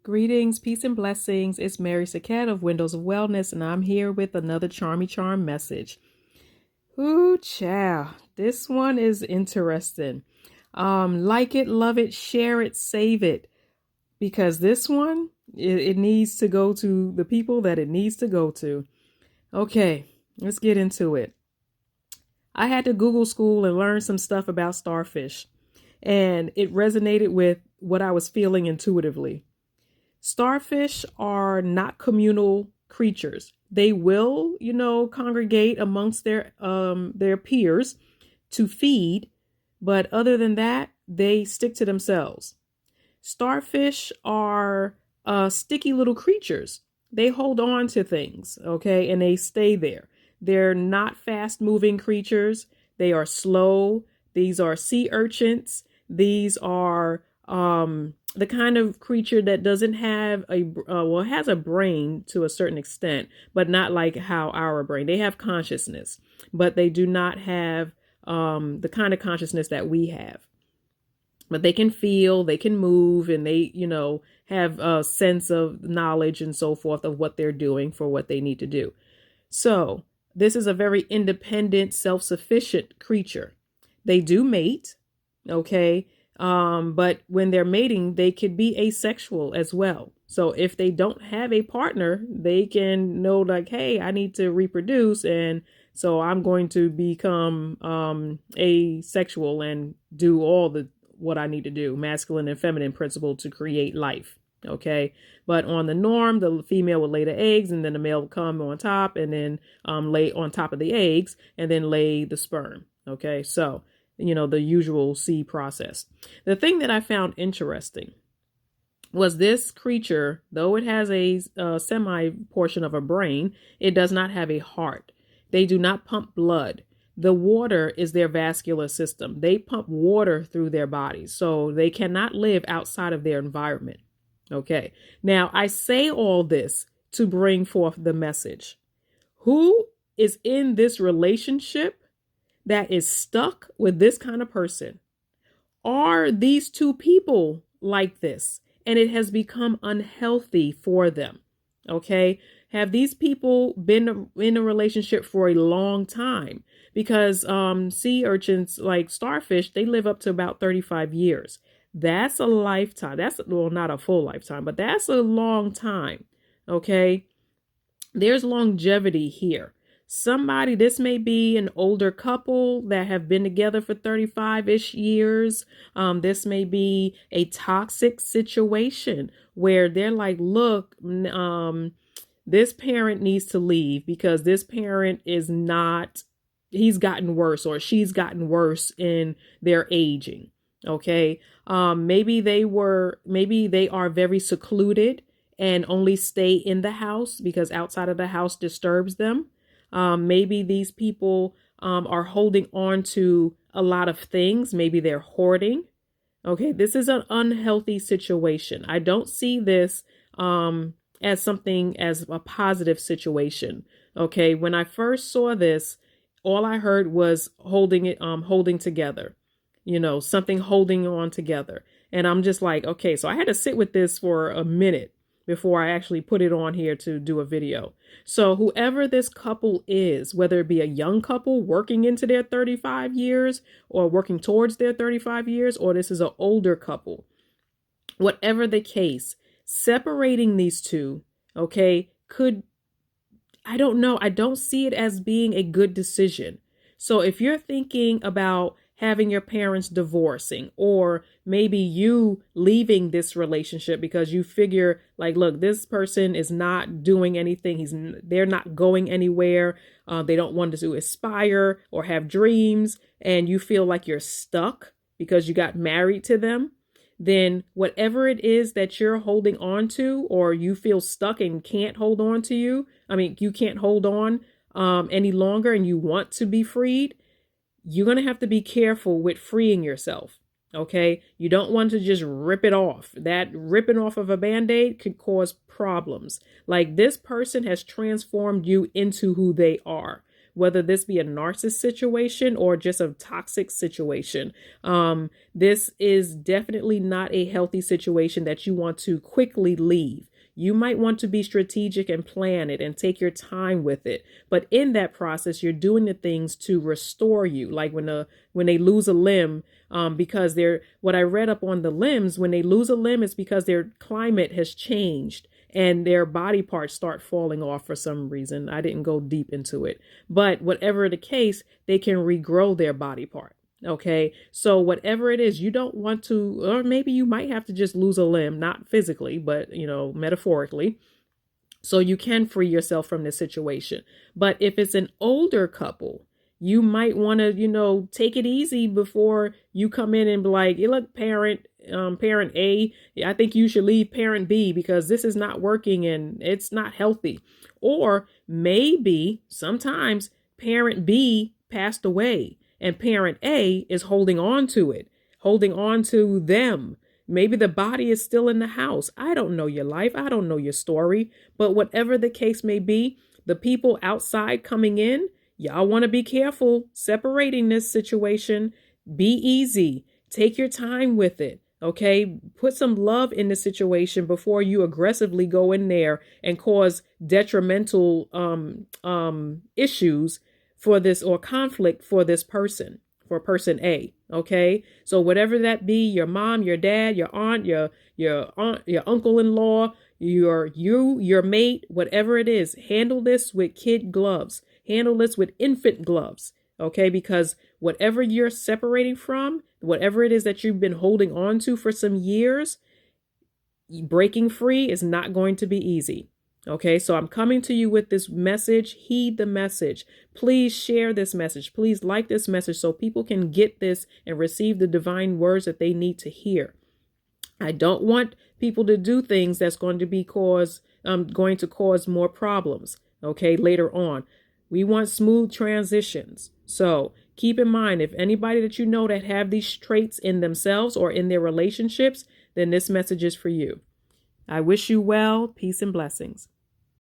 Greetings, peace, and blessings. It's Mary Saquette of Windows of Wellness, and I'm here with another Charmy Charm message. Ooh, child, this one is interesting. Like it, love it, share it, save it, because this one, it needs to go to the people that it needs to go to. Okay, let's get into it. I had to Google school and learn some stuff about starfish, and it resonated with what I was feeling intuitively. Starfish are not communal creatures. They will, congregate amongst their peers to feed, but other than that, they stick to themselves. Starfish are sticky little creatures. They hold on to things, okay, and they stay there. They're not fast moving creatures. They are slow. These are sea urchins. These are the kind of creature that doesn't have has a brain to a certain extent, but not like how our brain. They have consciousness, but they do not have the kind of consciousness that we have. But they can feel, they can move, and they, have a sense of knowledge and so forth of what they're doing for what they need to do. So this is a very independent, self-sufficient creature. They do mate, okay? But when they're mating, they could be asexual as well. So if they don't have a partner, they can know like, hey, I need to reproduce. And so I'm going to become asexual and do all what I need to do, masculine and feminine principle to create life. Okay. But on the norm, the female would lay the eggs and then the male would come on top and then lay on top of the eggs and then lay the sperm. Okay. So the usual seed process. The thing that I found interesting was this creature, though it has a semi portion of a brain, it does not have a heart. They do not pump blood. The water is their vascular system. They pump water through their bodies, so they cannot live outside of their environment. Okay. Now, I say all this to bring forth the message. Who is in this relationship that is stuck with this kind of person? Are these two people like this? And it has become unhealthy for them. Okay. Have these people been in a relationship for a long time? Because sea urchins like starfish, they live up to about 35 years. That's a lifetime. Not a full lifetime, but that's a long time. Okay. There's longevity here. This may be an older couple that have been together for 35-ish years. This may be a toxic situation where they're like, look, this parent needs to leave because this parent he's gotten worse or she's gotten worse in their aging. Okay. Maybe they are very secluded and only stay in the house because outside of the house disturbs them. Maybe these people are holding on to a lot of things. Maybe they're hoarding. Okay, this is an unhealthy situation. I don't see this as a positive situation. Okay, when I first saw this, all I heard was holding together. Something holding on together. And I'm just like, okay, so I had to sit with this for a minute before I actually put it on here to do a video. So whoever this couple is, whether it be a young couple working into their 35 years or working towards their 35 years, or this is an older couple, whatever the case, separating these two, okay, I don't know. I don't see it as being a good decision. So if you're thinking about having your parents divorcing, or maybe you leaving this relationship because you figure like, look, this person is not doing anything. They're not going anywhere. They don't want to aspire or have dreams. And you feel like you're stuck because you got married to them. Then whatever it is that you're holding on to, or you feel stuck and can't hold on to you can't hold on any longer and you want to be freed, you're going to have to be careful with freeing yourself. Okay. You don't want to just rip it off. That ripping off of a Band-Aid could cause problems. Like this person has transformed you into who they are. whether this be a narcissist situation or just a toxic situation. This is definitely not a healthy situation that you want to quickly leave. You might want to be strategic and plan it and take your time with it. But in that process, you're doing the things to restore you. Like when they lose a limb, because what I read up on the limbs, when they lose a limb, it's because their climate has changed and their body parts start falling off for some reason. I didn't go deep into it, but whatever the case, they can regrow their body part. Okay. So whatever it is, you don't want to, or maybe you might have to just lose a limb, not physically, but metaphorically. So you can free yourself from this situation. But if it's an older couple, you might want to, take it easy before you come in and be like, hey, look, parent A, I think you should leave parent B because this is not working and it's not healthy. Or maybe sometimes parent B passed away and parent A is holding on to it, holding on to them. Maybe the body is still in the house. I don't know your life. I don't know your story. But whatever the case may be, the people outside coming in, y'all want to be careful separating this situation. Be easy. Take your time with it. Okay. Put some love in the situation before you aggressively go in there and cause detrimental issues for this or conflict for this person, for person A. Okay. So whatever that be, your mom, your dad, your aunt, your uncle-in-law, your mate, whatever it is, handle this with kid gloves. Handle this with infant gloves. Okay. Because whatever you're separating from, whatever it is that you've been holding on to for some years, breaking free is not going to be easy. Okay, so I'm coming to you with this message. Heed the message. Please share this message. Please like this message so people can get this and receive the divine words that they need to hear. I don't want people to do things that's going to cause more problems. Okay, later on. We want smooth transitions. So keep in mind, if anybody that you know that have these traits in themselves or in their relationships, then this message is for you. I wish you well. Peace and blessings.